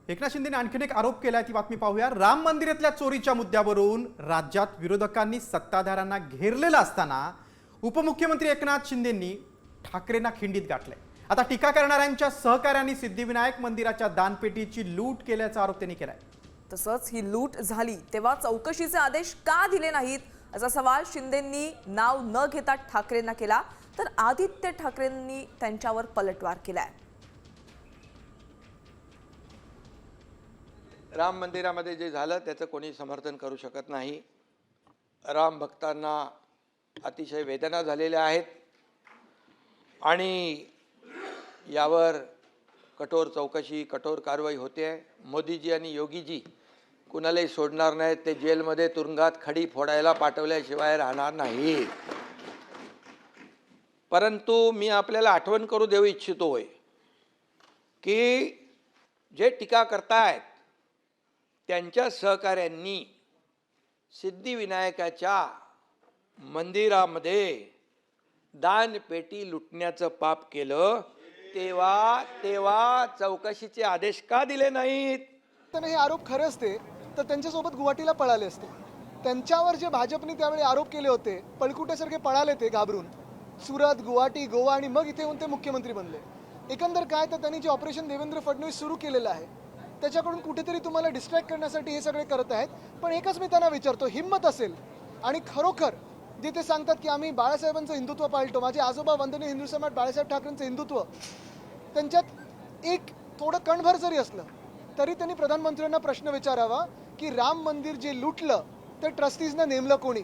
एकनाथ शिंदेने आणखीन एक आरोप केलाय, ती बातमी पाहूया। राम मंदिरातल्या चोरीच्या मुद्द्यावरून राज्यात विरोधकांनी सत्ताधाऱ्यांना घेरलेलं असताना उपमुख्यमंत्री एकनाथ शिंदेंनी ठाकरेंना खिंडीत गाठलंय। आता टीका करणाऱ्यांच्या सहकार्यांनी सिद्धिविनायक मंदिराच्या दानपेटीची लूट केल्याचा आरोप त्यांनी केलाय। तसंच ही लूट झाली तेव्हा चौकशीचे आदेश का दिले नाहीत असा सवाल शिंदेंनी नाव न घेता ठाकरेंना केला, तर आदित्य ठाकरेंनी त्यांच्यावर पलटवार केलाय। राम मंदिरामध्ये जे झालं त्याचं कोणी समर्थन करू शकत नाही। राम भक्तांना अतिशय वेदना झालेल्या आहेत आणि यावर कठोर चौकशी, कठोर कारवाई होते आहे। मोदीजी आणि योगीजी कुणालाही सोडणार नाहीत, ते जेलमध्ये तुरुंगात खडी फोडायला पाठवल्याशिवाय राहणार नाही। परंतु मी आपल्याला आठवण करू देऊ इच्छितोय की जे टीका करतायत त्यांच्या सहकाऱ्यांनी सिद्धिविनायकाच्या मंदिरामध्ये दानपेटी लुटण्याचं पाप केलं, तेव्हा चौकशीचे आदेश का दिले नाहीत? तर हे आरोप खरे असते तर त्यांच्यासोबत गुवाहाटीला पळाले असते। त्यांच्यावर जे भाजपने त्यावेळी आरोप केले होते, पळकुट्यासारखे पळाले ते घाबरून सुरत, गुवाहाटी, गोवा आणि मग इथे येऊन ते मुख्यमंत्री बनले। एकंदर काय तर त्यांनी जे ऑपरेशन देवेंद्र फडणवीस सुरू केलेलं आहे त्याच्याकडून कुठेतरी तुम्हाला डिस्ट्रॅक्ट करण्यासाठी हे सगळे करत आहेत। पण एकच मी त्यांना विचारतो, हिम्मत असेल आणि खरोखर जे ते सांगतात की आम्ही बाळासाहेबांचं हिंदुत्व पाळतो, माझे आजोबा वंदनीय हिंदू सम्राट बाळासाहेब ठाकरेंचं हिंदुत्व त्यांच्यात एक थोडं कणभर जरी असलं तरी त्यांनी प्रधानमंत्र्यांना प्रश्न विचारावा की राम मंदिर जे लुटलं ते ट्रस्टीजनं नेमलं कोणी?